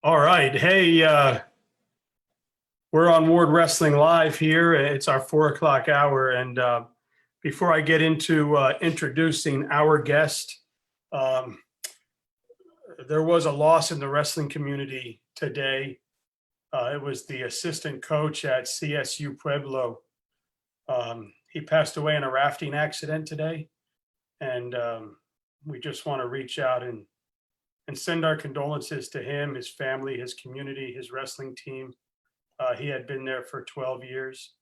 All right. Hey, we're on Ward Wrestling Live here. It's our 4 o'clock hour. And before I get into introducing our guest, um, there was a loss in the wrestling community today. It was the assistant coach at CSU-Pueblo. He passed away in a rafting accident today. And we just want to reach out and send our condolences to him, his family, his community, his wrestling team. He had been there for 12 years.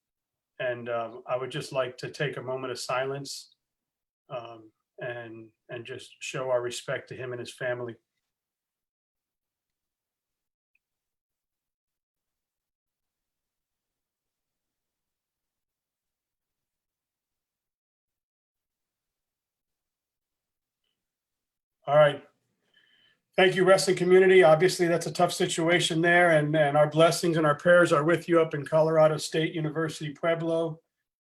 And I would just like to take a moment of silence and just show our respect to him and his family. All right. Thank you, wrestling community. Obviously, that's a tough situation there, and our blessings and our prayers are with you up in Colorado State University, Pueblo.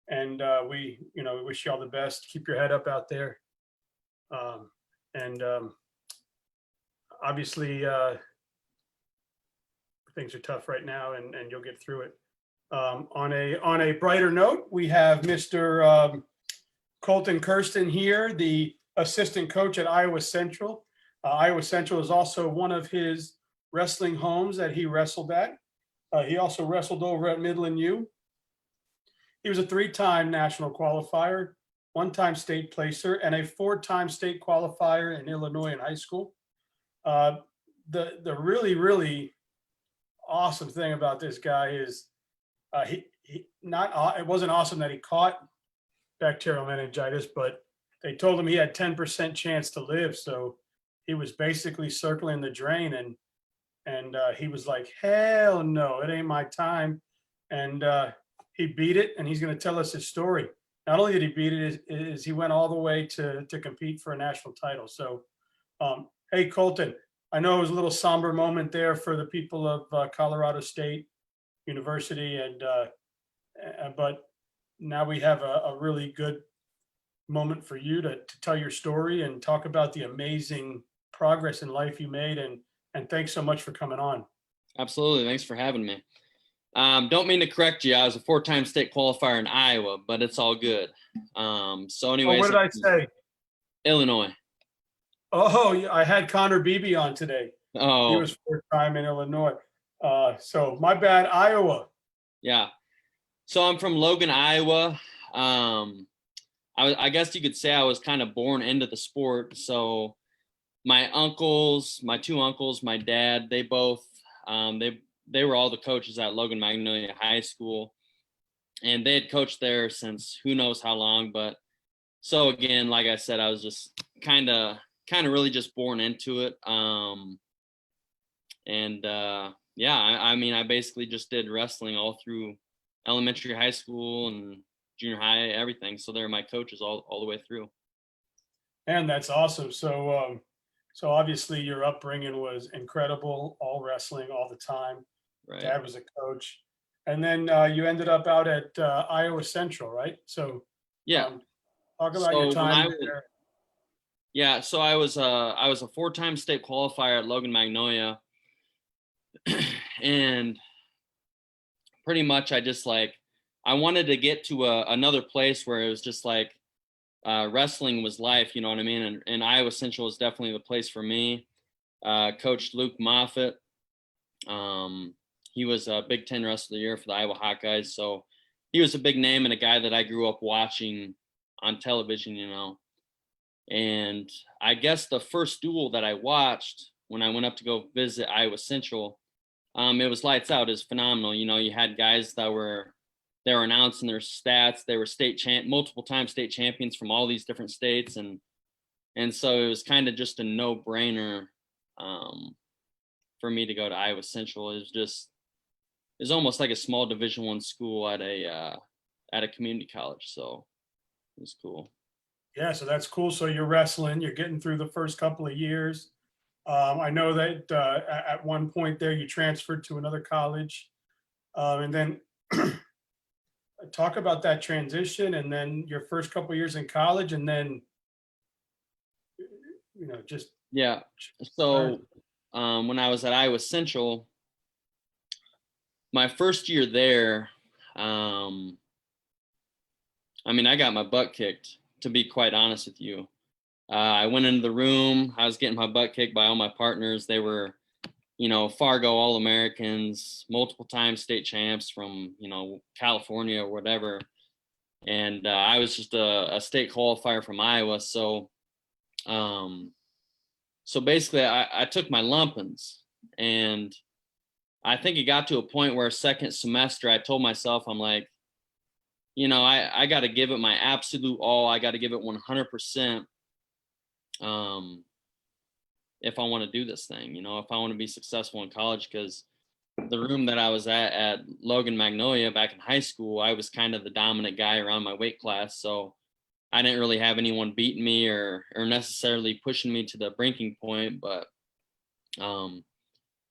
And we wish you all the best. Keep your head up out there. And obviously, things are tough right now, and you'll get through it. On a brighter note, we have Mr. Kolton Kersten here, the assistant coach at Iowa Central. Iowa Central is also one of his wrestling homes that he wrestled at. He also wrestled over at Midland U. He was a 3-time national qualifier, 1-time state placer, and a 4-time state qualifier in Illinois in high school. The really, really awesome thing about this guy is it wasn't awesome that he caught bacterial meningitis, but they told him he had 10% chance to live. So he was basically circling the drain, and he was like, hell no, it ain't my time. And he beat it, and he's going to tell us his story. Not only did he beat it, is he went all the way to compete for a national title. So, hey, Kolton, I know it was a little somber moment there for the people of Colorado State University, but now we have a really good moment for you to tell your story and talk about the amazing progress in life you made, and thanks so much for coming on. Absolutely. Thanks for having me. Don't mean to correct you. I was a 4-time state qualifier in Iowa, but it's all good. So anyways, what did I say? Illinois. Oh, I had Connor Beebe on today. Oh, he was 4-time in Illinois. So my bad. Iowa. Yeah. So I'm from Logan, Iowa. I guess you could say I was kind of born into the sport. So my uncles, my 2 uncles, my dad, they both, they were all the coaches at Logan Magnolia High School, and they had coached there since who knows how long. But so again, like I said, I was just kind of really just born into it. Yeah, I mean, I basically just did wrestling all through elementary, high school, and junior high, everything. So they're my coaches all the way through. And that's awesome. So obviously your upbringing was incredible, all wrestling all the time. Right. Dad was a coach. And then you ended up out at Iowa Central, right? So yeah, talk about your time there. Yeah, so I was a 4-time state qualifier at Logan Magnolia. And pretty much I wanted to get to another place where it was just like wrestling was life, you know what I mean? And Iowa Central is definitely the place for me. Coach Luke Moffitt, he was a Big Ten Wrestler of the Year for the Iowa Hawkeyes. So he was a big name and a guy that I grew up watching on television, you know. And I guess the first duel that I watched when I went up to go visit Iowa Central, it was lights out. It was phenomenal. You know, you had guys that were announcing their stats. They were multiple time state champions from all these different states. And so it was kind of just a no-brainer for me to go to Iowa Central. It was almost like a small Division I school at a community college. So it was cool. Yeah, so that's cool. So you're wrestling, you're getting through the first couple of years. I know that at one point there you transferred to another college, and then talk about that transition, and then your first couple of years in college, and then just yeah. So when I was at Iowa Central, my first year there, I got my butt kicked, to be quite honest with you. I went into the room. I was getting my butt kicked by all my partners. They were, Fargo All-Americans, multiple time state champs from, California or whatever. And I was just a state qualifier from Iowa. So basically I took my lumpins, and I think it got to a point where second semester, I told myself, I'm like, I got to give it my absolute all. I got to give it 100%. If I want to do this thing, if I want to be successful in college, because the room that I was at Logan Magnolia back in high school, I was kind of the dominant guy around my weight class. So I didn't really have anyone beating me or necessarily pushing me to the breaking point. But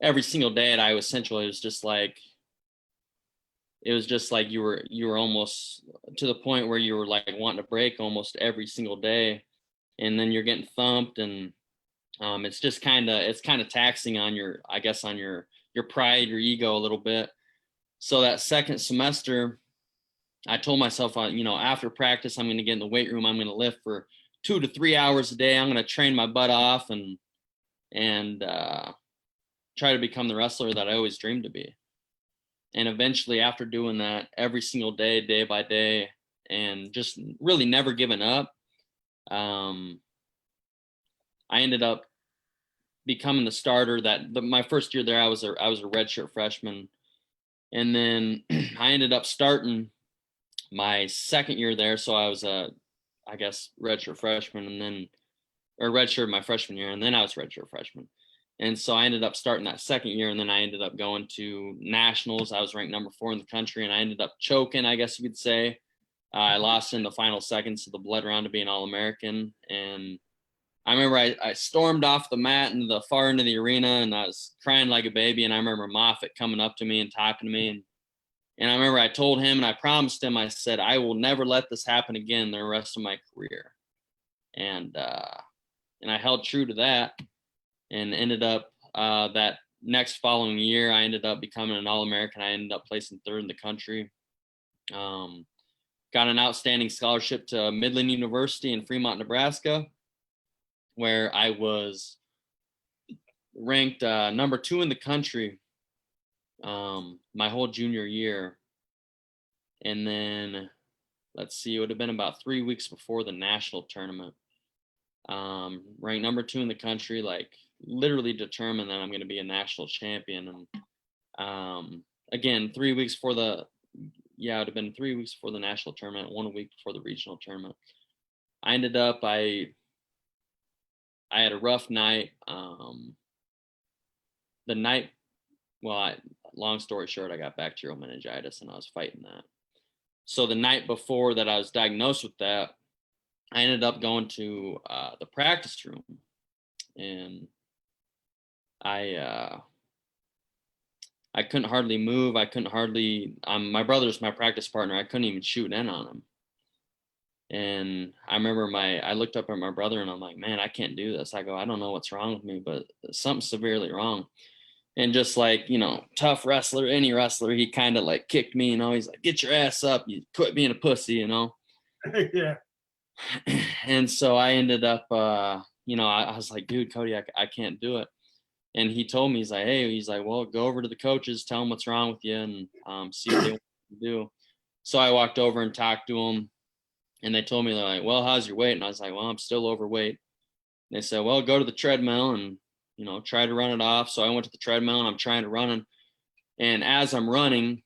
every single day at Iowa Central, it was just like you were almost to the point where you were like wanting to break almost every single day. And then you're getting thumped, and it's kind of taxing on your pride, your ego a little bit. So that second semester, I told myself, after practice, I'm going to get in the weight room. I'm going to lift for 2 to 3 hours a day. I'm going to train my butt off and try to become the wrestler that I always dreamed to be. And eventually, after doing that every single day, day by day, and just really never giving up, I ended up becoming the starter. My first year there, I was a redshirt freshman, and then I ended up starting my second year there. So I was redshirt freshman, and then redshirt my freshman year, and then I was redshirt freshman. And so I ended up starting that second year, and then I ended up going to nationals. I was ranked number 4 in the country, and I ended up choking, I guess you could say. I lost in the final seconds of the blood round to be an All-American. And I remember I stormed off the mat into the far end of the arena, and I was crying like a baby. And I remember Moffitt coming up to me and talking to me. And I remember I told him, and I promised him, I said, I will never let this happen again the rest of my career. And I held true to that, and ended up that next following year, I ended up becoming an All-American. I ended up placing 3rd in the country. Got an outstanding scholarship to Midland University in Fremont, Nebraska, where I was ranked number 2 in the country my whole junior year. And then, let's see, it would have been about 3 weeks before the national tournament. Ranked number 2 in the country, like literally determined that I'm going to be a national champion. And again, 3 weeks for it would have been 3 weeks before the national tournament, 1 week before the regional tournament. I ended up, I had a rough night. Long story short, I got bacterial meningitis, and I was fighting that. So the night before that I was diagnosed with that, I ended up going to the practice room, and I couldn't hardly move. I couldn't hardly, my brother's my practice partner. I couldn't even shoot in on him. And I remember I looked up at my brother, and I'm like, man, I can't do this. I go, I don't know what's wrong with me, but something's severely wrong. And just like, tough wrestler, any wrestler, he kind of like kicked me, he's like, get your ass up. You quit being a pussy, Yeah. And so I ended up, I was like, dude, Cody, I can't do it. And he told me, he's like, well, go over to the coaches, tell them what's wrong with you, and see what they want to do. So I walked over and talked to them, and they told me, they're like, well, how's your weight? And I was like, well, I'm still overweight. And they said, well, go to the treadmill and, try to run it off. So I went to the treadmill, and I'm trying to run. And as I'm running,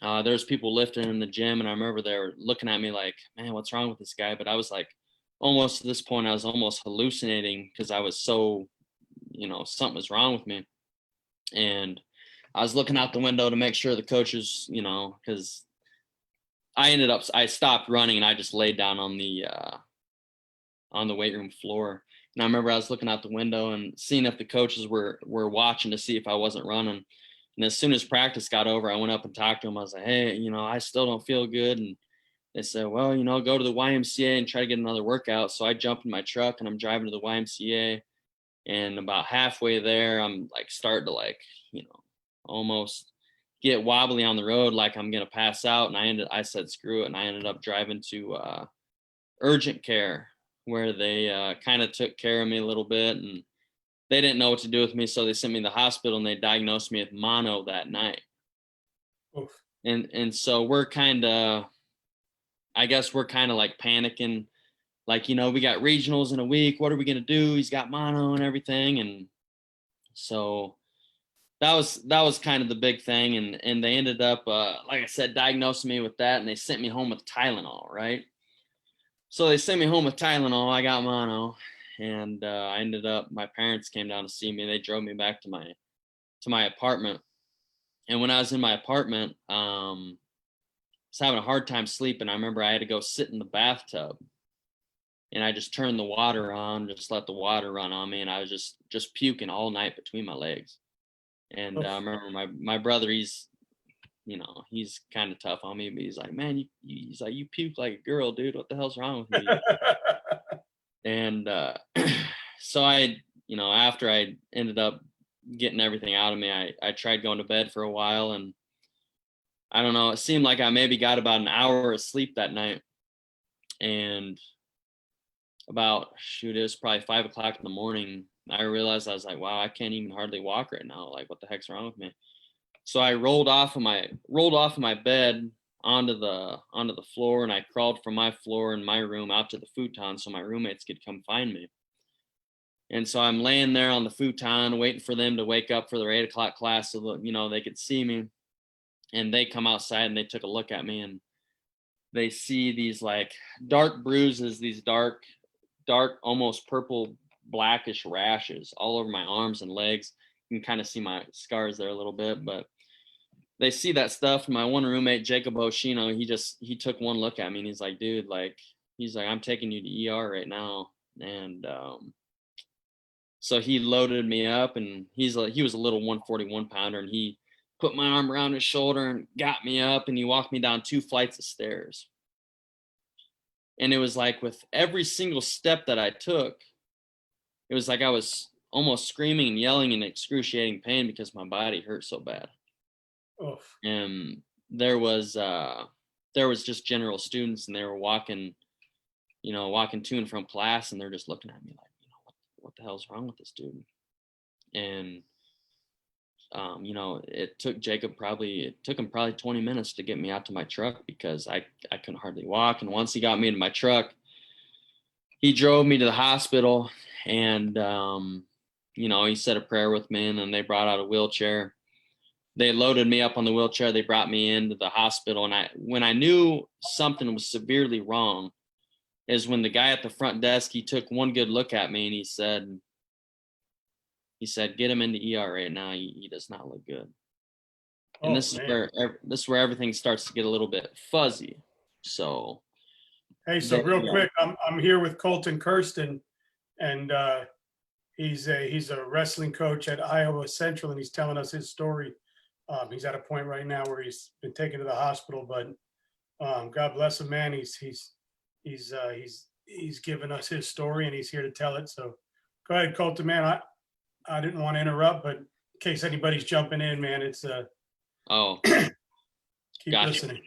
there's people lifting in the gym. And I remember they were looking at me like, man, what's wrong with this guy? But I was like, almost to this point, I was almost hallucinating, because I was so, something was wrong with me. And I was looking out the window to make sure the coaches, because I stopped running, and I just laid down on the weight room floor. And I remember I was looking out the window and seeing if the coaches were watching to see if I wasn't running. And as soon as practice got over, I went up and talked to them. I was like, hey, I still don't feel good. And they said, well, go to the YMCA and try to get another workout. So I jumped in my truck, and I'm driving to the YMCA. And about halfway there, I'm like starting to like, almost get wobbly on the road, like I'm gonna pass out. And I said screw it, and I ended up driving to urgent care, where they kind of took care of me a little bit, and they didn't know what to do with me, so they sent me to the hospital, and they diagnosed me with mono that night. Oof. And so I guess we're kind of like panicking, like, we got regionals in a week. What are we gonna do? He's got mono and everything, and so that was kind of the big thing. And they ended up, like I said, diagnosing me with that, and they sent me home with Tylenol, right? So they sent me home with Tylenol. I got mono, and I ended up. My parents came down to see me. They drove me back to my apartment. And when I was in my apartment, I was having a hard time sleeping. I remember I had to go sit in the bathtub, and I just turned the water on, just let the water run on me, and I was just puking all night between my legs. And I remember my brother, he's kind of tough on me, but he's like, man, he's like, you puke like a girl, dude. What the hell's wrong with you? And so after I ended up getting everything out of me, I tried going to bed for a while, and I don't know, it seemed like I maybe got about an hour of sleep that night. And it was probably 5 o'clock in the morning. I realized, I was like, wow, I can't even hardly walk right now. Like, what the heck's wrong with me? So I rolled off of my bed onto the floor, and I crawled from my floor in my room out to the futon so my roommates could come find me. And so I'm laying there on the futon waiting for them to wake up for their 8 o'clock class so they could see me. And they come outside, and they took a look at me, and they see these like dark bruises, these dark, almost purple, blackish rashes all over my arms and legs. You can kind of see my scars there a little bit, but they see that stuff. And my one roommate, Jacob Oshino, he took one look at me, and he's like, dude, like, I'm taking you to ER right now. And so he loaded me up, and he was a little 141 pounder, and he put my arm around his shoulder and got me up, and he walked me down 2 flights of stairs. And it was like with every single step that I took, it was like I was almost screaming and yelling in excruciating pain because my body hurt so bad. Oof. And there was just general students, and they were walking to and from class, and they're just looking at me like, what the hell's wrong with this dude? And it took him probably 20 minutes to get me out to my truck because I couldn't hardly walk. And once he got me into my truck, he drove me to the hospital, and he said a prayer with me, and then they brought out a wheelchair. They loaded me up on the wheelchair. They brought me into the hospital. And when I knew something was severely wrong is when the guy at the front desk, he took one good look at me, and he said, get him into ER right now. He does not look good. And this is where everything starts to get a little bit fuzzy. So, hey, so real quick, I'm here with Kolton Kersten, and he's a wrestling coach at Iowa Central, and he's telling us his story. He's at a point right now where he's been taken to the hospital, but God bless him, man. He's given us his story, and he's here to tell it. So go ahead, Kolton, man. I didn't want to interrupt, but in case anybody's jumping in, man, it's keep gotcha. Listening.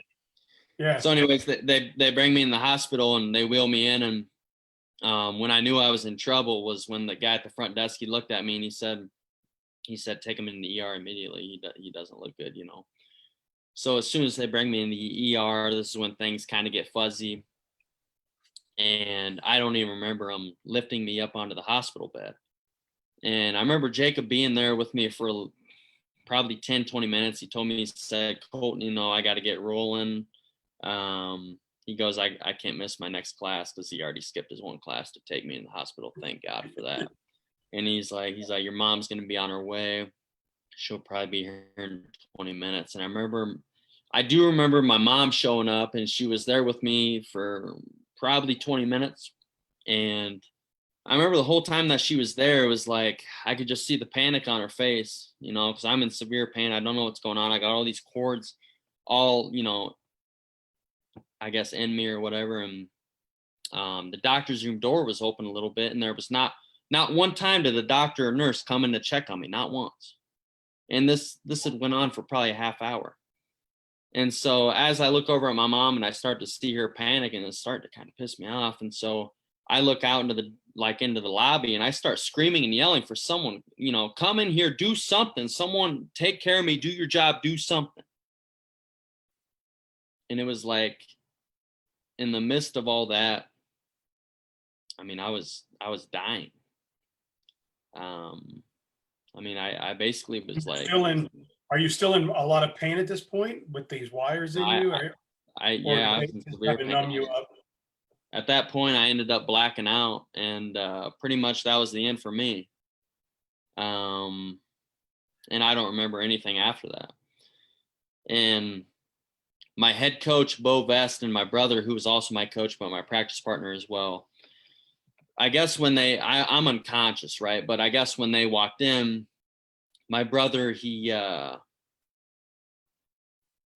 Yeah. So anyways, they bring me in the hospital, and they wheel me in, and when I knew I was in trouble was when the guy at the front desk, he looked at me, and he said take him in the ER immediately. He doesn't look good, So as soon as they bring me in the ER, this is when things kind of get fuzzy. And I don't even remember them lifting me up onto the hospital bed. And I remember Jacob being there with me for probably 10, 20 minutes. He told me, he said, Kolton, I got to get rolling. He goes, I can't miss my next class because he already skipped his one class to take me in the hospital. Thank God for that. And he's like, your mom's going to be on her way. She'll probably be here in 20 minutes. And I do remember my mom showing up, and she was there with me for probably 20 minutes. And I remember the whole time that she was there, it was like I could just see the panic on her face, because I'm in severe pain. I don't know what's going on. I got all these cords all, I guess in me or whatever. And the doctor's room door was open a little bit, and there was not Not one time did the doctor or nurse come in to check on me, not once. And this had went on for probably a half hour. And so as I look over at my mom and I start to see her panic, and it's starting to kind of piss me off. And so I look out into the lobby and I start screaming and yelling for someone, come in here, do something. Someone take care of me, do your job, do something. And it was like, in the midst of all that, I mean, I was dying. I basically was like, are you still in a lot of pain at this point with these wires in you? I was in severe pain. Numb you up? At that point, I ended up blacking out, and pretty much that was the end for me. And I don't remember anything after that. And my head coach, Beau Vest, and my brother, who was also my coach, but my practice partner as well, I guess I'm unconscious, right? But I guess when they walked in, my brother, he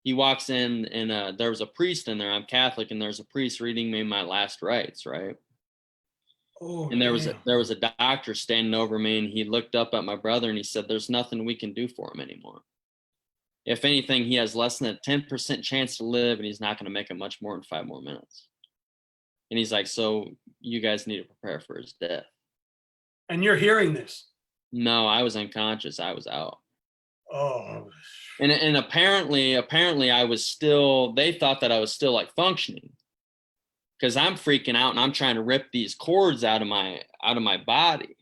walks in, and there was a priest in there. I'm Catholic, and there's a priest reading me my last rites, right? Oh, and there was a doctor standing over me, and he looked up at my brother and he said, "There's nothing we can do for him anymore. If anything, he has less than a 10% chance to live, and he's not going to make it much more than 5 more minutes." And he's like, "So you guys need to prepare for his death." And you're hearing this? No, I was unconscious. I was out. Oh. And apparently I was still, they thought that I was still like functioning, because I'm freaking out and I'm trying to rip these cords out of my body.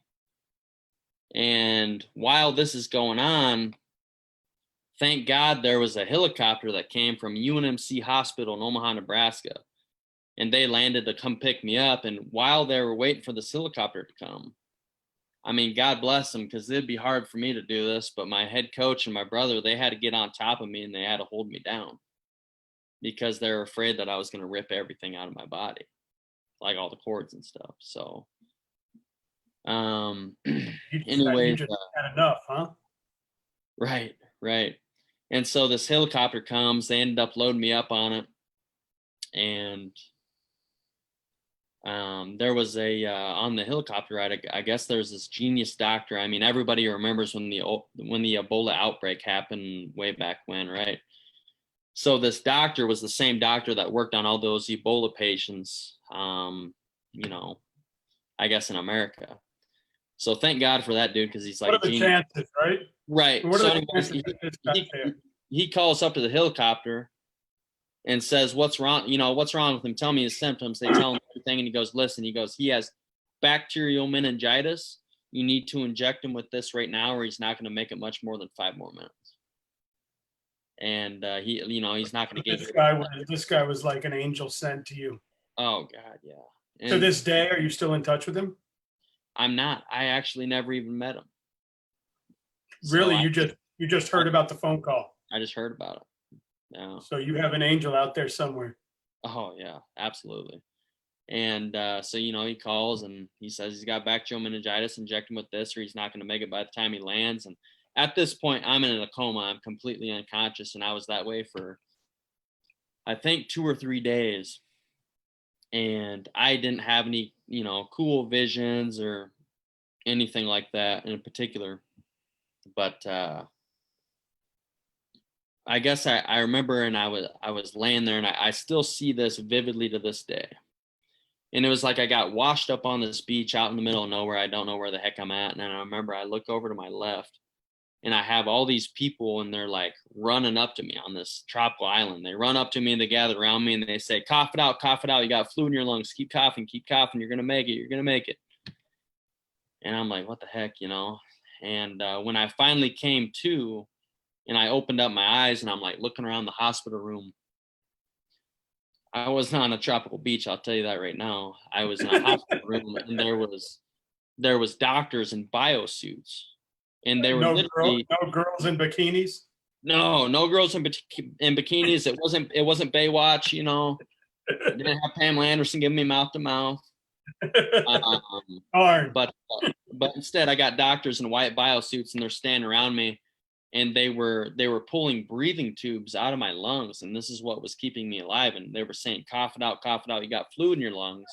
And while this is going on, thank God there was a helicopter that came from UNMC Hospital in Omaha, Nebraska. And they landed to come pick me up. And while they were waiting for this helicopter to come, I mean, God bless them, because it'd be hard for me to do this. But my head coach and my brother, they had to get on top of me, and they had to hold me down, because they were afraid that I was going to rip everything out of my body, like all the cords and stuff. So, anyways, you just had enough, huh? Right. And so this helicopter comes, they ended up loading me up on it. And there was on the helicopter ride, I guess there's this genius doctor. I mean, everybody remembers when the Ebola outbreak happened way back when, right? So this doctor was the same doctor that worked on all those Ebola patients, I guess in America. So thank God for that dude, because he's like, what are the chances, right? Right. What So are the chances he calls up to the helicopter and says, "What's wrong? What's wrong with him? Tell me his symptoms." They tell him everything, and he goes, "Listen," he goes, "he has bacterial meningitis. You need to inject him with this right now, or he's not going to make it much more than 5 more minutes." And he's not going to get this guy was like an angel sent to you. Oh God, yeah. And to this day, are you still in touch with him? I'm not. I actually never even met him. Really? So you just heard about the phone call? I just heard about it. Yeah. So you have an angel out there somewhere. Oh yeah, absolutely. And so he calls and he says he's got bacterial meningitis, inject him with this, or he's not going to make it by the time he lands. And at this point, I'm in a coma. I'm completely unconscious, and I was that way for, I think, 2 or 3 days. And I didn't have any, cool visions or anything like that in particular. But I guess I remember, and I was laying there, and I still see this vividly to this day. And it was like I got washed up on this beach out in the middle of nowhere. I don't know where the heck I'm at. And then I remember I look over to my left, and I have all these people, and they're like running up to me on this tropical island. They run up to me and they gather around me and they say, cough it out. You got flu in your lungs. Keep coughing. You're going to make it. And I'm like, what the heck, And when I finally came to and I opened up my eyes and I'm like looking around the hospital room, I wasn't on a tropical beach. I'll tell you that right now. I was in a hospital room, and there was doctors in biosuits. And they were no girls in bikinis. No girls in bikinis. It wasn't Baywatch, Didn't have Pamela Anderson giving me mouth to mouth. But instead, I got doctors in white biosuits, and they're standing around me, and they were pulling breathing tubes out of my lungs, and this is what was keeping me alive. And they were saying, cough it out. You got fluid in your lungs,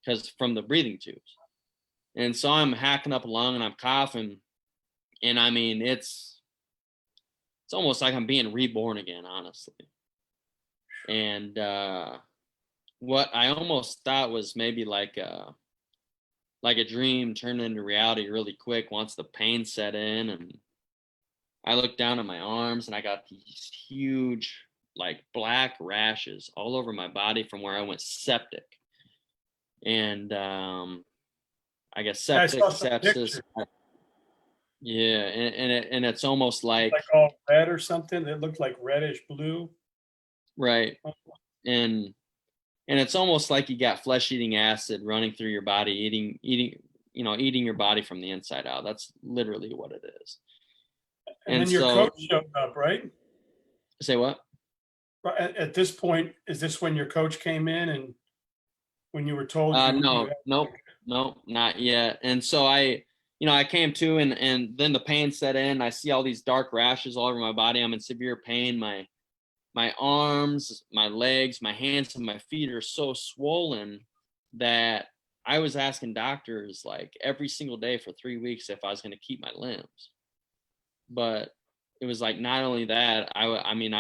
because from the breathing tubes. And so I'm hacking up a lung and I'm coughing. And I mean, it's almost like I'm being reborn again, honestly. And what I almost thought was maybe like a dream turned into reality really quick once the pain set in. And I looked down at my arms and I got these huge, like, black rashes all over my body from where I went septic. And I guess septic, sepsis. Yeah, and it's almost like all red or something. It looked like reddish blue. Right. And it's almost like you got flesh-eating acid running through your body, eating your body from the inside out. That's literally what it is. And then your coach showed up, right? Say what? At this point, is this when your coach came in and when you were told? No, not yet. And so I came to, and then the pain set in. I see all these dark rashes all over my body. I'm in severe pain. My arms, my legs, my hands, and my feet are so swollen that I was asking doctors like every single day for 3 weeks if I was going to keep my limbs. But it was like, not only that, I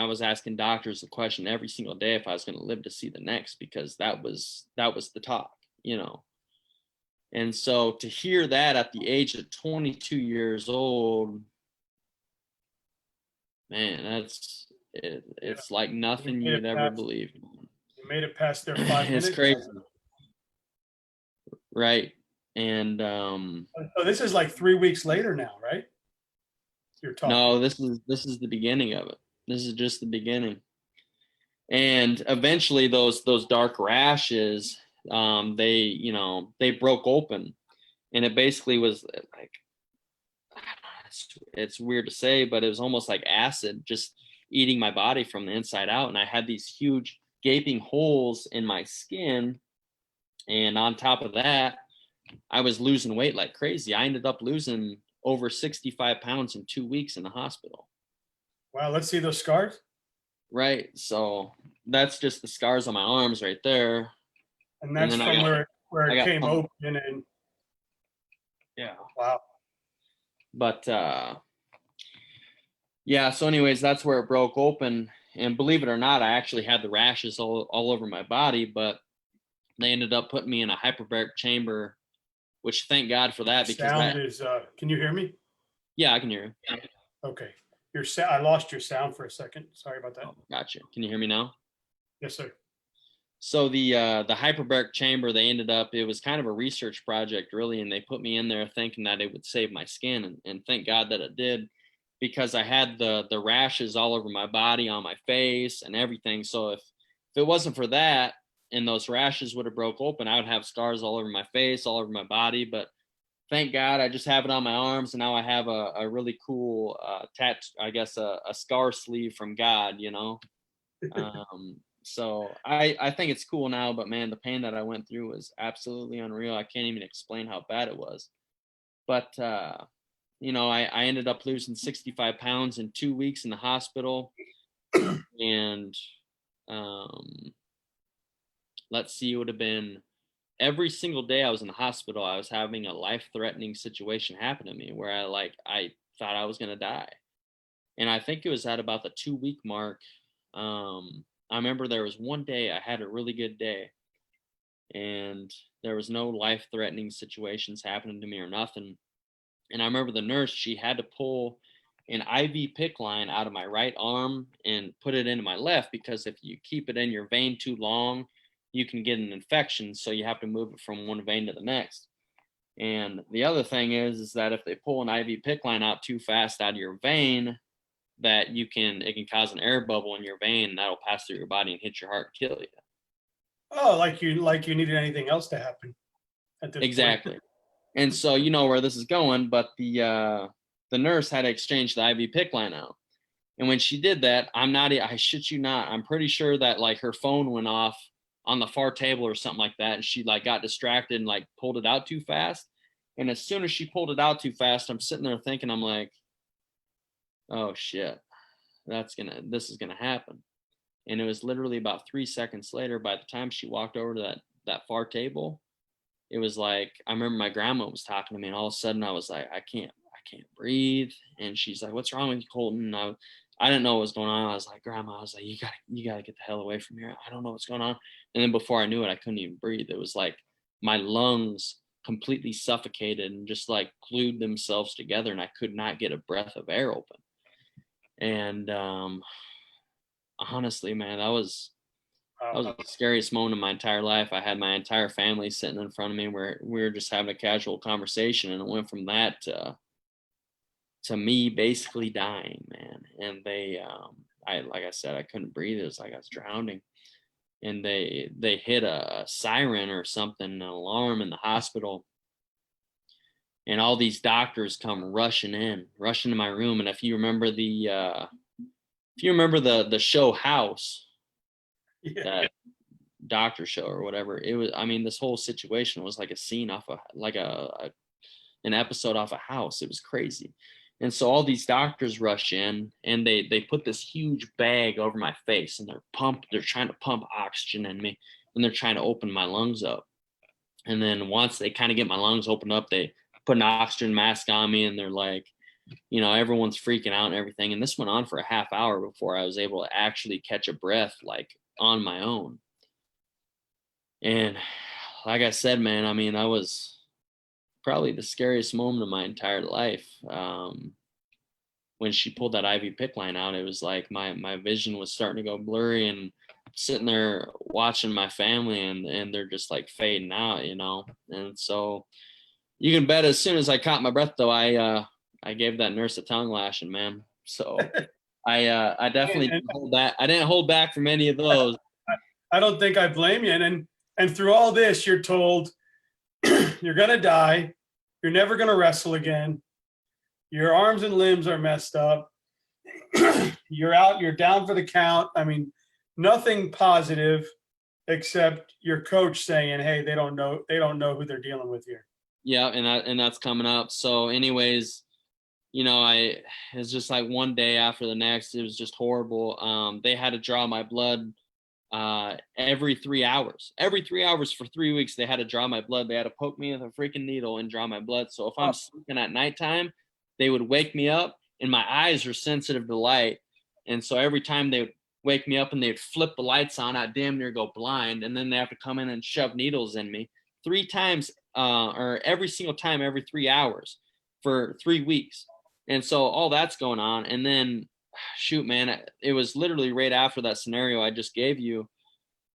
was asking doctors the question every single day if I was going to live to see the next, because that was the talk, And so to hear that at the age of 22 years old, man, it's like nothing you'd ever believe. You made it past their 5 minutes. It's crazy. Right. And so this is like 3 weeks later now, right? You're talking. No, this is the beginning of it. This is just the beginning. And eventually those dark rashes, they broke open, and it basically was like, it's weird to say, but it was almost like acid just eating my body from the inside out. And I had these huge gaping holes in my skin. And on top of that, I was losing weight like crazy. I ended up losing over 65 pounds in 2 weeks in the hospital. Wow. Let's see those scars. Right. So that's just the scars on my arms right there. And that's from where it came open. And yeah. Wow. But yeah, so anyways, that's where it broke open. And believe it or not, I actually had the rashes all over my body, but they ended up putting me in a hyperbaric chamber, which thank God for that. Because sound is, can you hear me? Yeah, I can hear you. Okay. I lost your sound for a second. Sorry about that. Oh, gotcha. Can you hear me now? Yes, sir. So the hyperbaric chamber, it was kind of a research project really, and they put me in there thinking that it would save my skin, and thank God that it did, because I had the rashes all over my body, on my face and everything. So if it wasn't for that and those rashes would have broke open, I would have scars all over my face, all over my body. But thank God I just have it on my arms, and now I have a really cool I guess a scar sleeve from God, So I think it's cool now, but man, the pain that I went through was absolutely unreal. I can't even explain how bad it was. But I ended up losing 65 pounds in 2 weeks in the hospital. And let's see, it would have been every single day I was in the hospital, I was having a life-threatening situation happen to me where I thought I was going to die. And I think it was at about the 2-week mark. I remember there was one day I had a really good day, and there was no life-threatening situations happening to me or nothing. And I remember the nurse, she had to pull an IV PICC line out of my right arm and put it into my left, because if you keep it in your vein too long, you can get an infection. So you have to move it from one vein to the next. And the other thing is that if they pull an IV PICC line out too fast out of your vein, that it can cause an air bubble in your vein, and that'll pass through your body and hit your heart and kill you. Oh, like you needed anything else to happen at this exactly point. And so you know where this is going, but the nurse had to exchange the IV PICC line out. And when she did that, I shit you not, I'm pretty sure that like her phone went off on the far table or something like that, and she like got distracted and like pulled it out too fast. And as soon as she pulled it out too fast, I'm sitting there thinking, I'm like, oh shit, this is gonna happen. And it was literally about 3 seconds later, by the time she walked over to that far table, it was like, I remember my grandma was talking to me, and all of a sudden I was like, I can't breathe. And she's like, what's wrong with you, Kolton? And I didn't know what was going on. I was like, Grandma, I was like, you gotta get the hell away from here. I don't know what's going on. And then before I knew it, I couldn't even breathe. It was like my lungs completely suffocated and just like glued themselves together, and I could not get a breath of air open. And honestly, man, that was the scariest moment of my entire life. I had my entire family sitting in front of me where we were just having a casual conversation, and it went from that to me basically dying, man. And they, like I said, I couldn't breathe. It was like I was drowning. And they hit a siren or something, an alarm in the hospital. And all these doctors come rushing to my room. And if you remember the show House, that doctor show or whatever, it was, I mean, this whole situation was like a scene off of like an episode off a House. It was crazy. And so all these doctors rush in, and they put this huge bag over my face, and they're trying to pump oxygen in me, and they're trying to open my lungs up. And then once they kind of get my lungs opened up, they put an oxygen mask on me, and they're like, you know, everyone's freaking out and everything. And this went on for a half hour before I was able to actually catch a breath, like on my own. And like I said, man, I mean, that was probably the scariest moment of my entire life. When she pulled that IV PICC line out, it was like my vision was starting to go blurry, and sitting there watching my family, and they're just like fading out, you know. And so you can bet as soon as I caught my breath, though, I gave that nurse a tongue lashing, man. So I definitely didn't hold back. I didn't hold back from any of those. I don't think I blame you. And through all this, you're told you're gonna die. You're never gonna wrestle again. Your arms and limbs are messed up. You're out. You're down for the count. I mean, nothing positive except your coach saying, "Hey, they don't know who they're dealing with here." Yeah, and that's coming up. So, anyways, you know, it's just like one day after the next. It was just horrible. They had to draw my blood every 3 hours. Every 3 hours for 3 weeks, they had to draw my blood. They had to poke me with a freaking needle and draw my blood. So if I'm sleeping at nighttime, they would wake me up, and my eyes are sensitive to light. And so every time they would wake me up and they'd flip the lights on, I'd damn near go blind. And then they have to come in and shove needles in me 3 times, or every single time, every 3 hours for 3 weeks. And so all that's going on. And then, shoot, man, it was literally right after that scenario I just gave you.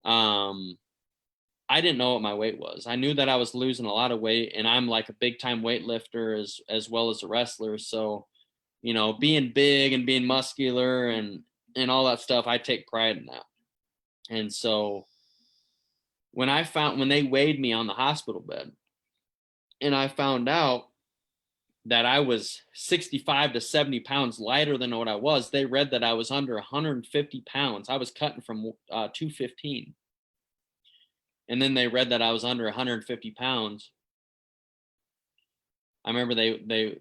I didn't know what my weight was. I knew that I was losing a lot of weight, and I'm like a big time weightlifter as well as a wrestler. So, you know, being big and being muscular and all that stuff, I take pride in that. And so when they weighed me on the hospital bed, and I found out that I was 65 to 70 pounds lighter than what I was, they read that I was under 150 pounds. I was cutting from 215. And then they read that I was under 150 pounds. I remember they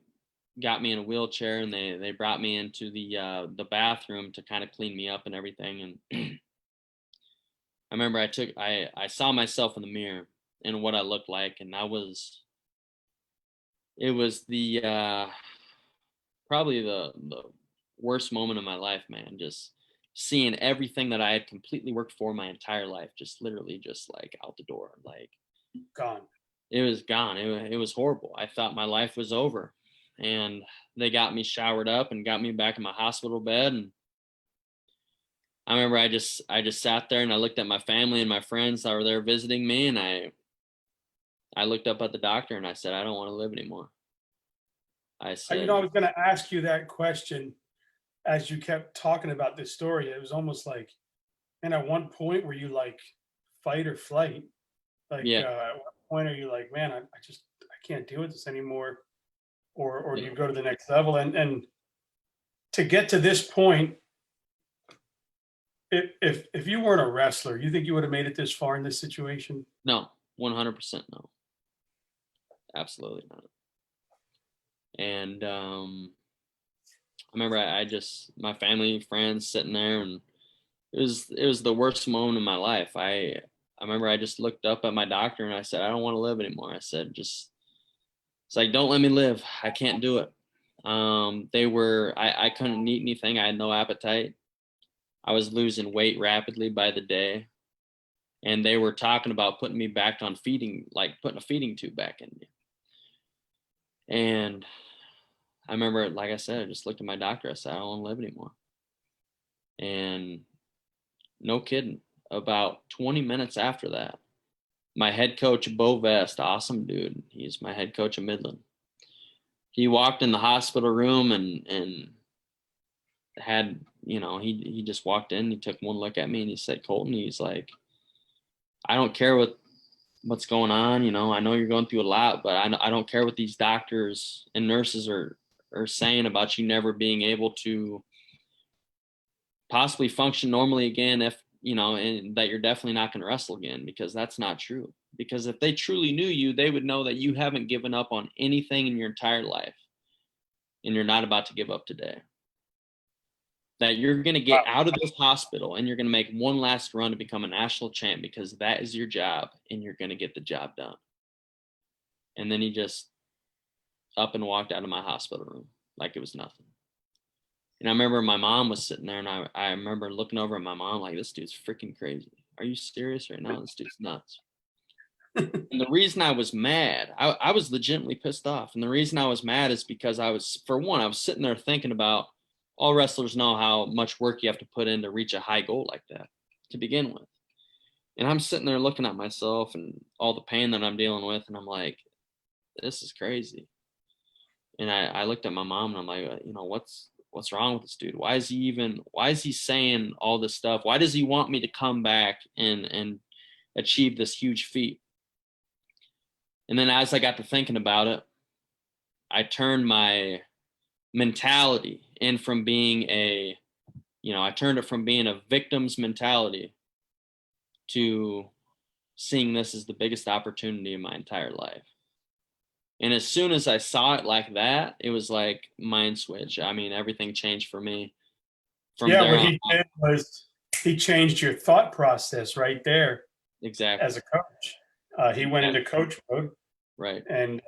got me in a wheelchair, and they brought me into the bathroom to kind of clean me up and everything. And I remember I saw myself in the mirror and what I looked like, and it was the probably the worst moment of my life, man. Just seeing everything that I had completely worked for my entire life, just literally just like out the door, like Gone. It was gone. It was horrible. I thought my life was over, and they got me showered up and got me back in my hospital bed. And I remember I just sat there, and I looked at my family and my friends that were there visiting me, and I looked up at the doctor, and I said, I don't want to live anymore. I said, I was going to ask you that question as you kept talking about this story. It was almost like, and at one point were you like fight or flight? Like, yeah. At what point are you like, man, I can't deal with this anymore? Or do you go to the next level? And to get to this point, if you weren't a wrestler, you think you would have made it this far in this situation? No, 100% no. Absolutely not. And I remember my family, friends sitting there, and it was the worst moment of my life. I I remember I just looked up at my doctor and I said, I don't want to live anymore. I said, it's like, don't let me live. I can't do it. I couldn't eat anything. I had no appetite. I was losing weight rapidly by the day. And they were talking about putting me back on feeding, like putting a feeding tube back in me. And I remember, like I said, I just looked at my doctor. I said, I don't want to live anymore. And no kidding, about 20 minutes after that, my head coach, Beau Vest, awesome dude. He's my head coach of Midland. He walked in the hospital room and had, he just walked in. He took one look at me and he said, Kolton, he's like, I don't care what's going on. I know you're going through a lot, but I don't care what these doctors and nurses are saying about you never being able to possibly function normally again if, and that you're definitely not going to wrestle again, because that's not true. Because if they truly knew you, they would know that you haven't given up on anything in your entire life and you're not about to give up today. That you're going to get out of this hospital and you're going to make one last run to become a national champ, because that is your job and you're going to get the job done. And then he just up and walked out of my hospital room like it was nothing. And I remember my mom was sitting there, and I remember looking over at my mom like, this dude's freaking crazy. Are you serious right now? This dude's nuts. And the reason I was mad, I was legitimately pissed off. And the reason I was mad is because I was sitting there thinking about, all wrestlers know how much work you have to put in to reach a high goal like that to begin with. And I'm sitting there looking at myself and all the pain that I'm dealing with. And I'm like, this is crazy. And I looked at my mom and I'm like, what's wrong with this dude? Why is he saying all this stuff? Why does he want me to come back and achieve this huge feat? And then as I got to thinking about it, I turned my mentality in from being I turned it from being a victim's mentality to seeing this as the biggest opportunity in my entire life. And as soon as I saw it like that, it was like mind switch. I mean, everything changed for me. What he did was he changed your thought process right there. Exactly. As a coach, he went into coach mode. Right. And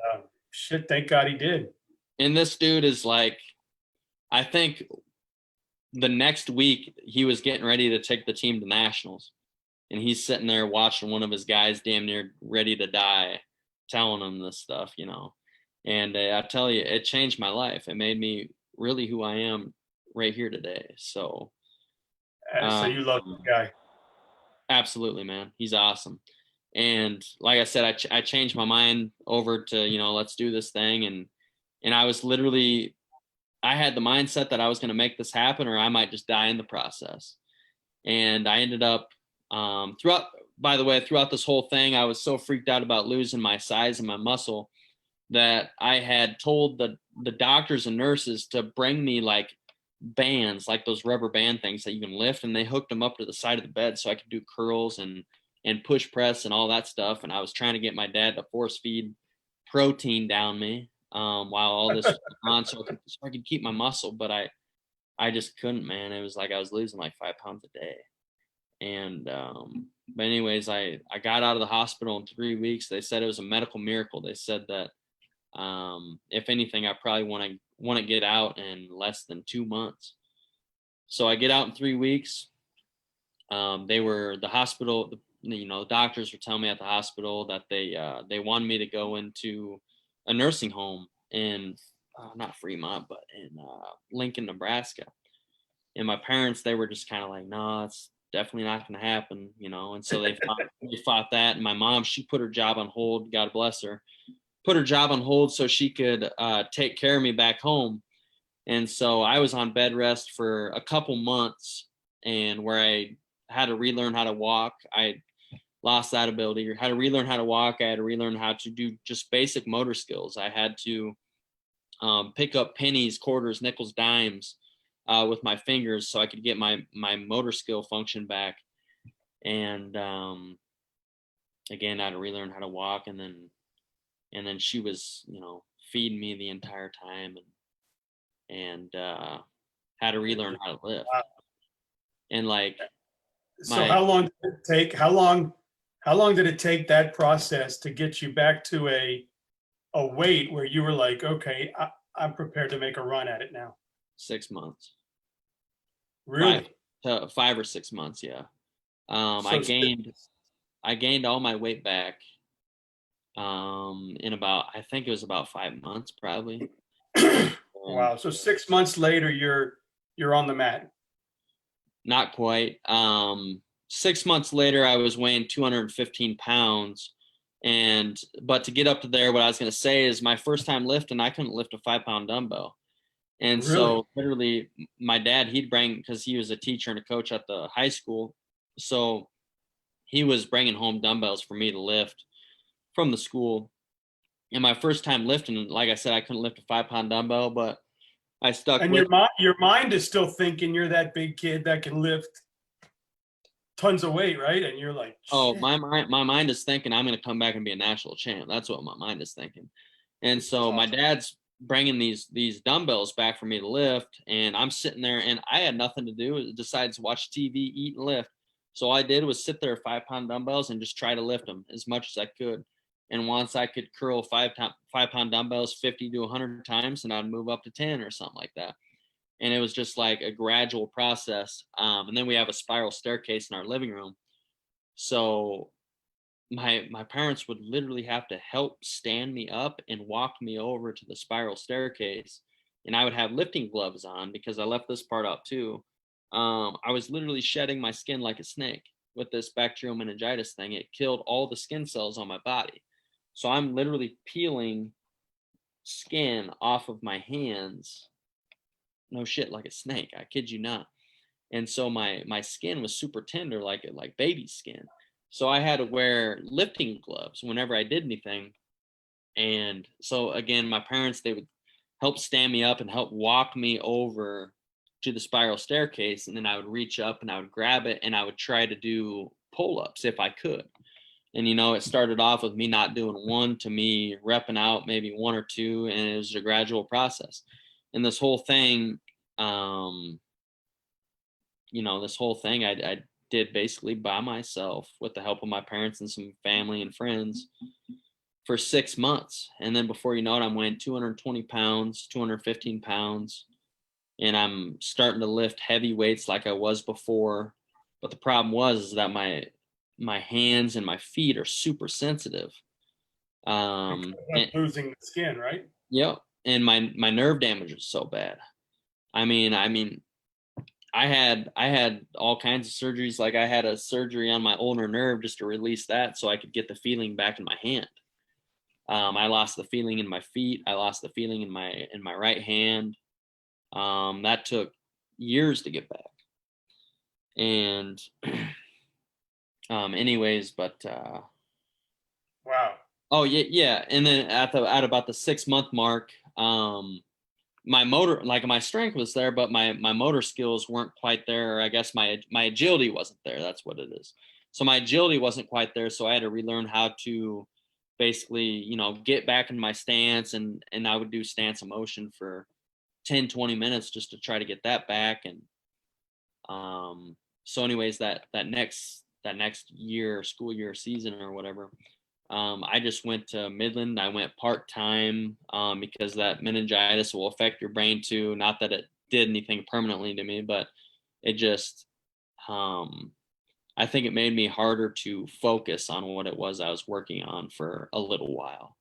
thank God he did. And this dude is like, I think the next week he was getting ready to take the team to nationals, and he's sitting there watching one of his guys damn near ready to die, telling him this stuff, and I tell you, it changed my life. It made me really who I am right here today. So you love the guy. Absolutely, man. He's awesome. And like I said, I changed my mind over to, let's do this thing. And I was literally, I had the mindset that I was going to make this happen or I might just die in the process. And I ended up throughout this whole thing, I was so freaked out about losing my size and my muscle that I had told the doctors and nurses to bring me like bands, like those rubber band things that you can lift, and they hooked them up to the side of the bed so I could do curls and push press and all that stuff. And I was trying to get my dad to force feed protein down me while all this was on so I could keep my muscle, but I just couldn't, man. It was like I was losing like 5 pounds a day. And but anyways, I got out of the hospital in 3 weeks. They said it was a medical miracle. They said that if anything, I probably want to get out in less than 2 months. So I get out in 3 weeks. The doctors were telling me at the hospital that they wanted me to go into a nursing home in not Fremont, but in Lincoln, Nebraska. And my parents, they were just kind of like, no, it's definitely not going to happen, And so they fought that. And my mom, she put her job on hold. God bless her. Put her job on hold so she could take care of me back home. And so I was on bed rest for a couple months, and where I had to relearn how to walk. I lost that ability, or had to relearn how to walk. I had to relearn how to do just basic motor skills. I had to pick up pennies, quarters, nickels, dimes with my fingers so I could get my motor skill function back. And again, I had to relearn how to walk, and then she was, feeding me the entire time and had to relearn how to lift. Wow. And like, so how long did it take? How long How long did it take that process to get you back to a weight where you were like, okay, I'm prepared to make a run at it now? 6 months. Really? 5 or 6 months, yeah. So I gained all my weight back in about, I think it was about 5 months probably. wow. So 6 months later, you're on the mat. Not quite. 6 months later, I was weighing 215 pounds. But to get up to there, what I was going to say is my first time lifting, I couldn't lift a 5-pound dumbbell. And Really? so literally my dad, he'd bring, because he was a teacher and a coach at the high school. So he was bringing home dumbbells for me to lift from the school. And my first time lifting, like I said, I couldn't lift a 5-pound dumbbell, but I stuck And with your mind is still thinking you're that big kid that can lift tons of weight, right? And you're like, Oh, shit. my mind is thinking I'm going to come back and be a national champ. That's what my mind is thinking. And so my Awesome. dad's bringing these dumbbells back for me to lift, and I'm sitting there, and I had nothing to do. Decided to watch TV, eat, and lift. So all I did was sit there with 5-pound dumbbells and just try to lift them as much as I could. And once I could curl 5-pound dumbbells 50 to 100 times, and I'd move up to 10 or something like that. And it was just like a gradual process. And then we have a spiral staircase in our living room. So my parents would literally have to help stand me up and walk me over to the spiral staircase, and I would have lifting gloves on because I left this part out too. I was literally shedding my skin like a snake with this bacterial meningitis thing. It killed all the skin cells on my body. So I'm literally peeling skin off of my hands. No shit, like a snake. I kid you not. And so my skin was super tender, like baby skin. So I had to wear lifting gloves whenever I did anything. And so again, my parents, they would help stand me up and help walk me over to the spiral staircase, and then I would reach up and I would grab it and I would try to do pull-ups if I could. And it started off with me not doing one to me repping out maybe one or two, and it was a gradual process. And this whole thing, I did basically by myself with the help of my parents and some family and friends for 6 months. And then before you know it, I'm weighing 220 pounds, 215 pounds, and I'm starting to lift heavy weights like I was before. But the problem is that my hands and my feet are super sensitive. Because of losing the skin, right? Yep. And my nerve damage is so bad. I mean, I had all kinds of surgeries. Like I had a surgery on my ulnar nerve just to release that so I could get the feeling back in my hand. I lost the feeling in my feet. I lost the feeling in my right hand. That took years to get back. And anyways, but Wow. oh yeah. And then at about the 6-month mark, my motor, like my strength was there, but my motor skills weren't quite there. Or I guess my agility wasn't there. That's what it is. So my agility wasn't quite there. So I had to relearn how to basically, get back in my stance, and I would do stance of motion for 10, 20 minutes just to try to get that back. And so anyways, that next year, school year, season or whatever, I just went to Midland. I went part-time because that meningitis will affect your brain too. Not that it did anything permanently to me, but it just, I think it made me harder to focus on what it was I was working on for a little while.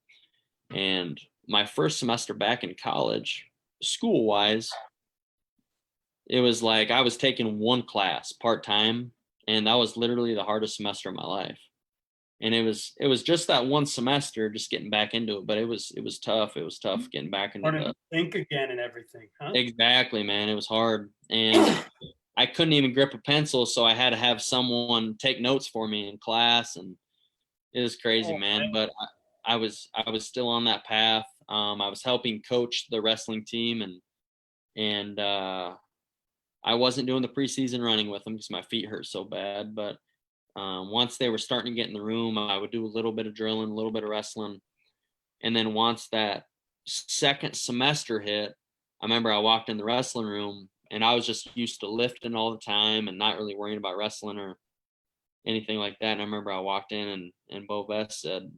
And my first semester back in college, school-wise, it was like I was taking one class part-time, and that was literally the hardest semester of my life. And it was just that one semester, just getting back into it. But it was tough. It was tough getting back into Learning to think again and everything, huh? Exactly, man. It was hard, and I couldn't even grip a pencil, so I had to have someone take notes for me in class, and it was crazy, Oh, man. But I was still on that path. I was helping coach the wrestling team, and I wasn't doing the preseason running with them because my feet hurt so bad. But once they were starting to get in the room, I would do a little bit of drilling, a little bit of wrestling. And then once that second semester hit, I remember I walked in the wrestling room, and I was just used to lifting all the time and not really worrying about wrestling anything like that. And I remember I walked in and Beau Vest said,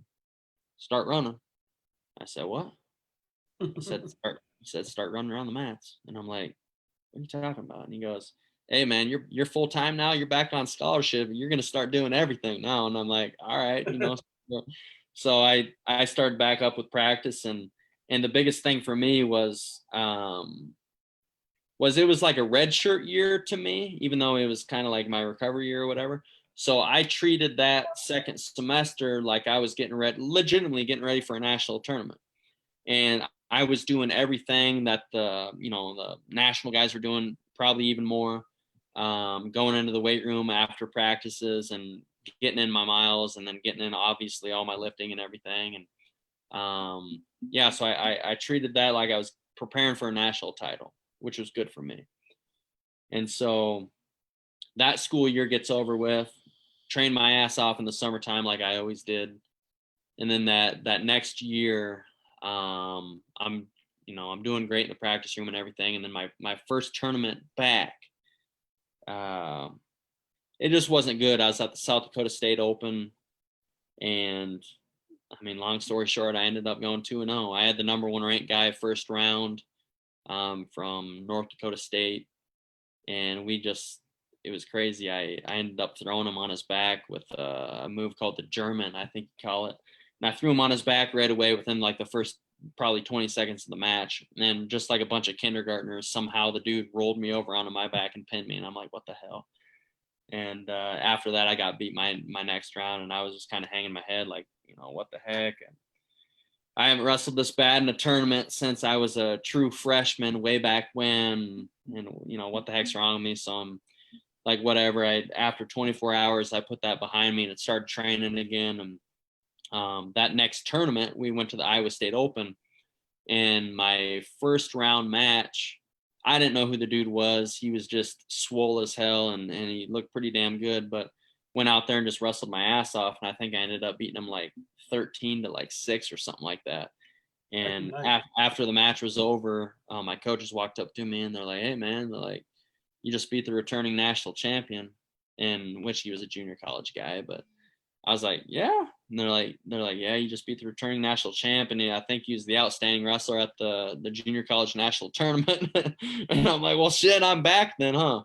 "Start running." I said, "What?" He said, "Start running around the mats." And I'm like, "What are you talking about?" And he goes, "Hey man, you're full time now. You're back on scholarship. You're gonna start doing everything now." And I'm like, "All right, you know." So I started back up with practice, and the biggest thing for me was it was like a red shirt year to me, even though it was kind of like my recovery year or whatever. So I treated that second semester like I was legitimately getting ready for a national tournament. And I was doing everything that the national guys were doing, probably even more, going into the weight room after practices and getting in my miles, and then getting in obviously all my lifting and everything. And yeah, so I treated that like I was preparing for a national title, which was good for me. And so that school year gets over with, trained my ass off in the summertime like I always did. And then that next year, I'm doing great in the practice room and everything. And then my first tournament back, it just wasn't good. I was at the South Dakota State Open, and I mean, long story short, I ended up going 2-0. I had the number 1 ranked guy first round, from North Dakota State, and it was crazy. I ended up throwing him on his back with a move called the German, I think you call it. And I threw him on his back right away within like the first probably 20 seconds of the match. And just like a bunch of kindergartners, somehow the dude rolled me over onto my back and pinned me. And I'm like, what the hell? And after that, I got beat my next round, and I was just kind of hanging my head like, what the heck? And I haven't wrestled this bad in a tournament since I was a true freshman way back when. And, what the heck's wrong with me? So I'm like, whatever. After 24 hours, I put that behind me and started training again. And that next tournament, we went to the Iowa State Open, and my first round match, I didn't know who the dude was. He was just swole as hell, and he looked pretty damn good, but went out there and just wrestled my ass off. And I think I ended up beating him like 13 to like 6 or something like that. And after the match was over, my coaches walked up to me and they're like, "Hey man," they're like, "you just beat the returning national champion," in which he was a junior college guy. But I was like, "Yeah." And they're like, "Yeah, you just beat the returning national champ, and I think he was the outstanding wrestler at the junior college national tournament." And I'm like, "Well, shit, I'm back then, huh?"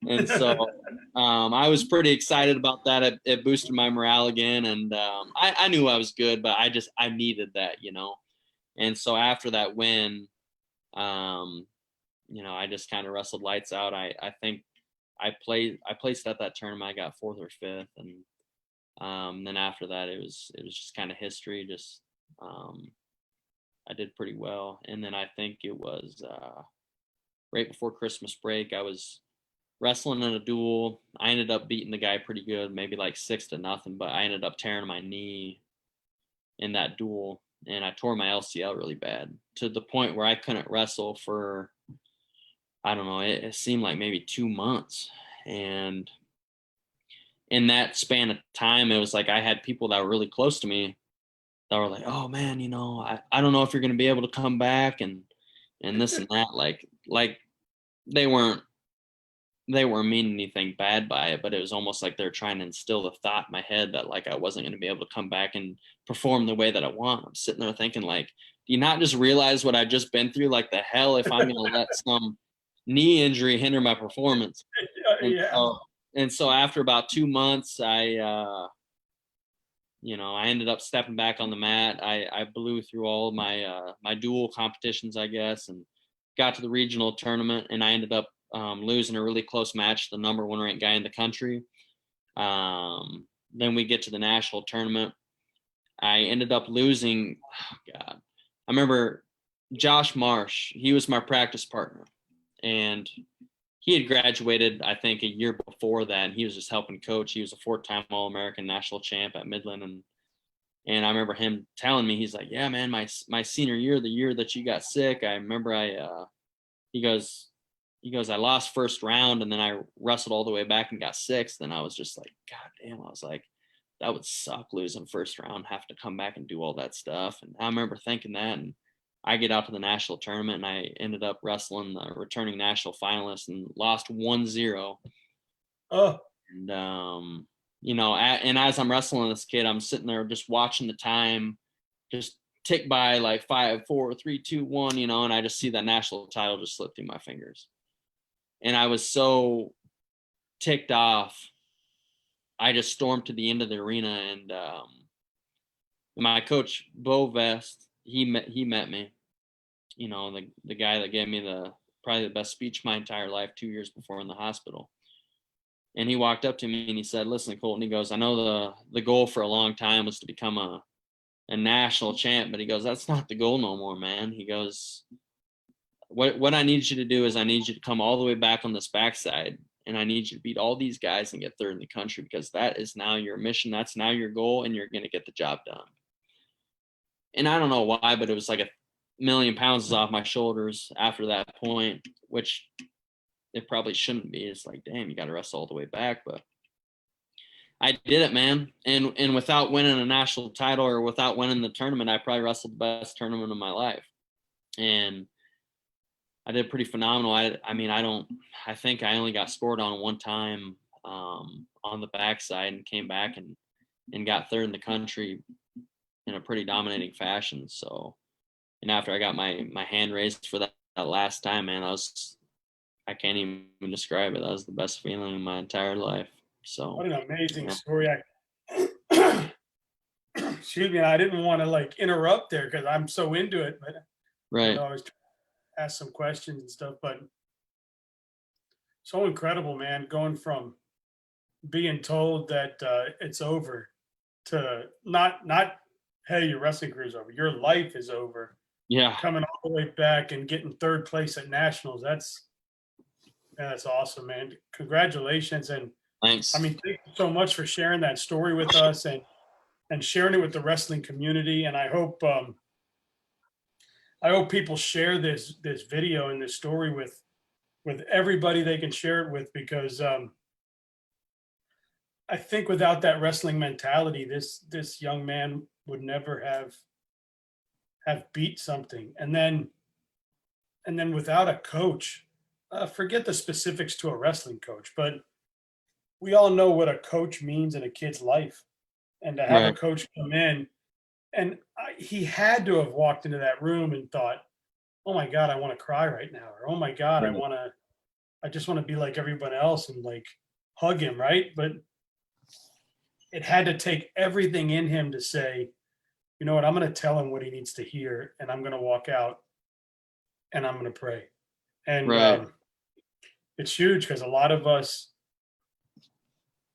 And so I was pretty excited about that. It boosted my morale again, and I knew I was good, but I needed that, And so after that win, I just kind of wrestled lights out. I think I placed at that tournament. I got 4th or 5th, and then after that, it was just kind of history. Just I did pretty well, and then I think it was right before Christmas break. I was wrestling in a duel. I ended up beating the guy pretty good, maybe like 6-0, but I ended up tearing my knee in that duel, and I tore my LCL really bad, to the point where I couldn't wrestle for, I don't know, it seemed like maybe 2 months. And in that span of time, it was like I had people that were really close to me that were like, "Oh man, I don't know if you're going to be able to come back," and this and that. Like they weren't meaning anything bad by it, but it was almost like they're trying to instill the thought in my head that like I wasn't going to be able to come back and perform the way that I want. I'm sitting there thinking, like, do you not just realize what I've just been through? Like, the hell if I'm going to let some knee injury hinder my performance? Yeah. And so after about 2 months, I ended up stepping back on the mat. I blew through all of my dual competitions, I guess, and got to the regional tournament, and I ended up losing a really close match to the number 1 ranked guy in the country. Then we get to the national tournament. I ended up losing. Oh God, I remember Josh Marsh. He was my practice partner, and he had graduated, I think, a year before that. And he was just helping coach. He was a 4-time All-American national champ at Midland, and I remember him telling me, he's like, "Yeah, man, my senior year, the year that you got sick, I remember he goes, I lost first round, and then I wrestled all the way back and got 6th." And I was just like, God damn, I was like, that would suck, losing first round, have to come back and do all that stuff. And I remember thinking that, and I get out to the national tournament, and I ended up wrestling the returning national finalist and lost 1-0. Oh. And and as I'm wrestling this kid, I'm sitting there just watching the time just tick by like 5, 4, 3, 2, 1, and I just see that national title just slip through my fingers. And I was so ticked off. I just stormed to the end of the arena, and my coach, Beau Vest, he met me, the guy that gave me probably the best speech of my entire life 2 years before in the hospital. And he walked up to me and he said, "Listen, Kolton," he goes, "I know the goal for a long time was to become a national champ, but," he goes, "that's not the goal no more, man." He goes, what I need you to do is I need you to come all the way back on this backside, and I need you to beat all these guys and get third in the country, because that is now your mission. That's now your goal, and you're going to get the job done. And I don't know why, but it was like a million pounds off my shoulders after that point, which it probably shouldn't be. It's like, damn, you got to wrestle all the way back. But I did it, man. And without winning a national title or without winning the tournament, I probably wrestled the best tournament of my life. And I did pretty phenomenal. I think I only got scored on one time on the backside, and came back and got third in the country in a pretty dominating fashion. So, and after I got my hand raised for that last time, man, I can't even describe it. That was the best feeling in my entire life. So what an amazing story. Excuse me, I didn't want to like interrupt there because I'm so into it, but right. I was trying to ask some questions and stuff, but so incredible, man, going from being told that it's over to not hey, your wrestling career is over, your life is over. Yeah. Coming all the way back and getting third place at nationals. That's awesome, man. Congratulations. And Thanks. I mean, thank you so much for sharing that story with us and sharing it with the wrestling community. And I hope people share this video and this story with everybody they can share it with, because I think without that wrestling mentality, this young man would never have beat something. And then without a coach, forget the specifics to a wrestling coach, but we all know what a coach means in a kid's life. And to have a coach come in, and he had to have walked into that room and thought, "Oh my God, I want to cry right now," or "Oh my God, I just want to be like everyone else and like hug him," right? But it had to take everything in him to say, "You know what, I'm going to tell him what he needs to hear, and I'm going to walk out and I'm going to pray." And it's huge, because a lot of us,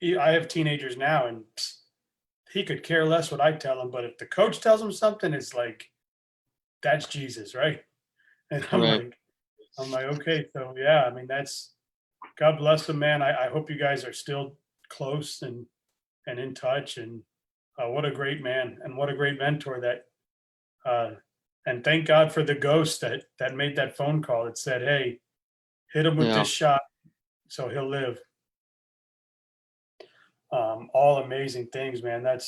I have teenagers now, and he could care less what I tell him, but if the coach tells him something, it's like, that's Jesus, right? And I'm like, okay, so yeah, I mean, that's, God bless him, man. I hope you guys are still close and in touch, and what a great man and what a great mentor that, and thank God for the ghost that made that phone call that said, "Hey, hit him with this shot so he'll live." All amazing things, man. I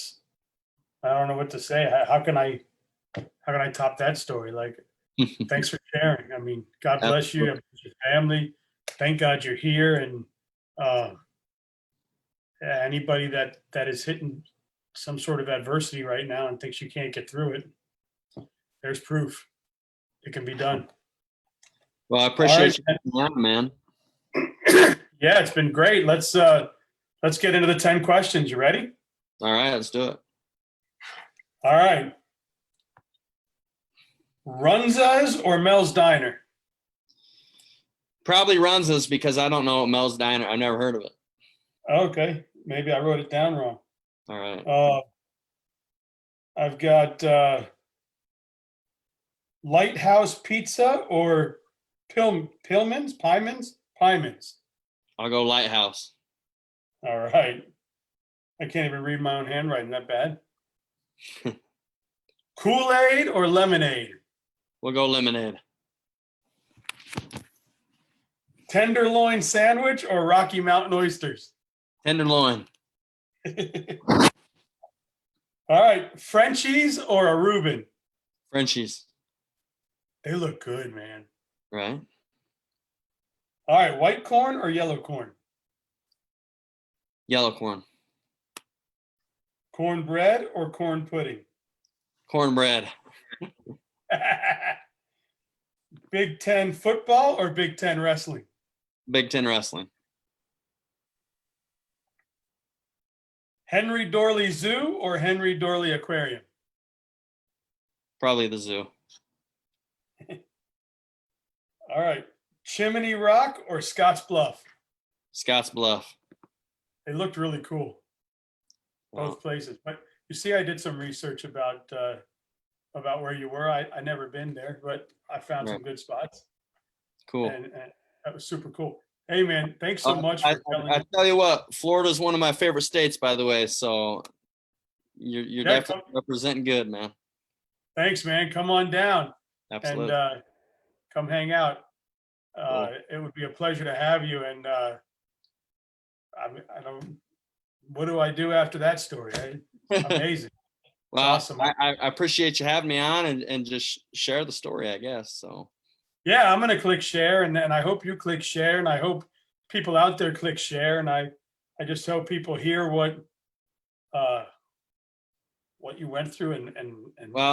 don't know what to say. How can I top that story? Like, thanks for sharing. I mean, God bless you, your family. Thank God you're here. And anybody that is hitting some sort of adversity right now and thinks you can't get through it, there's proof it can be done. Well, I appreciate you, man. Yeah, it's been great. Let's get into the 10 questions. You ready? All right, let's do it. All right. Runza's or Mel's Diner? Probably Runza's, because I don't know Mel's Diner. I've never heard of it. Okay, maybe I wrote it down wrong. All right. I've got Lighthouse Pizza or Pillman's? I'll go Lighthouse. All right. I can't even read my own handwriting. That bad? Kool-Aid or lemonade? We'll go lemonade. Tenderloin sandwich or Rocky Mountain oysters? Tenderloin. All right. Frenchies or a Reuben? Frenchies. They look good, man. Right. All right. White corn or yellow corn? Yellow corn. Cornbread or corn pudding? Cornbread. Big Ten football or Big Ten wrestling? Big Ten wrestling. Henry Dorley Zoo or Henry Dorley Aquarium? Probably the zoo. All right. Chimney Rock or Scotts Bluff? Scotts Bluff. They looked really cool, Wow. both places. But you see, I did some research about where you were. I never been there, but I found some good spots. Cool. And that was super cool. Hey, man, thanks so much for telling me. I tell you what, Florida is one of my favorite states, by the way. So you're definitely representing good, man. Thanks, man. Come on down. Absolutely. And come hang out. Cool. It would be a pleasure to have you. And I don't. What do I do after that story? Amazing. Well, awesome. I appreciate you having me on and just share the story, I guess. So. Yeah, I'm going to click share, and I hope you click share, and I hope people out there click share, and I just hope people hear what you went through and well,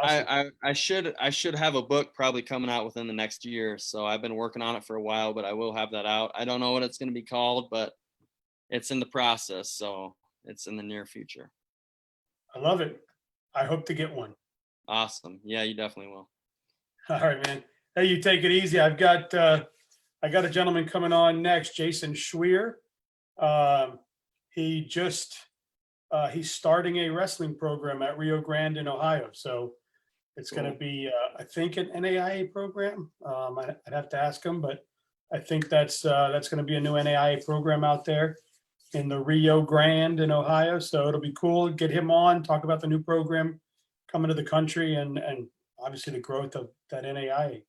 awesome. I should have a book probably coming out within the next year. So I've been working on it for a while, but I will have that out. I don't know what it's going to be called, but it's in the process, so it's in the near future. I love it. I hope to get one. Awesome. Yeah, you definitely will. All right, man. Hey, you take it easy. I got a gentleman coming on next, Jason Schweer. He's starting a wrestling program at Rio Grande in Ohio. So it's going to be, I think, an NAIA program. I'd have to ask him, but I think that's going to be a new NAIA program out there in the Rio Grande in Ohio. So it'll be cool. Get him on, talk about the new program coming to the country and obviously the growth of that NAIA.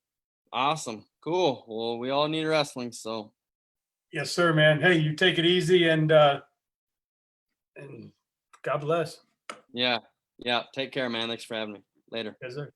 Awesome. Cool. Well, we all need wrestling, so. Yes, sir, man. Hey, you take it easy and God bless. Yeah. Take care, man. Thanks for having me. Later. Yes, sir.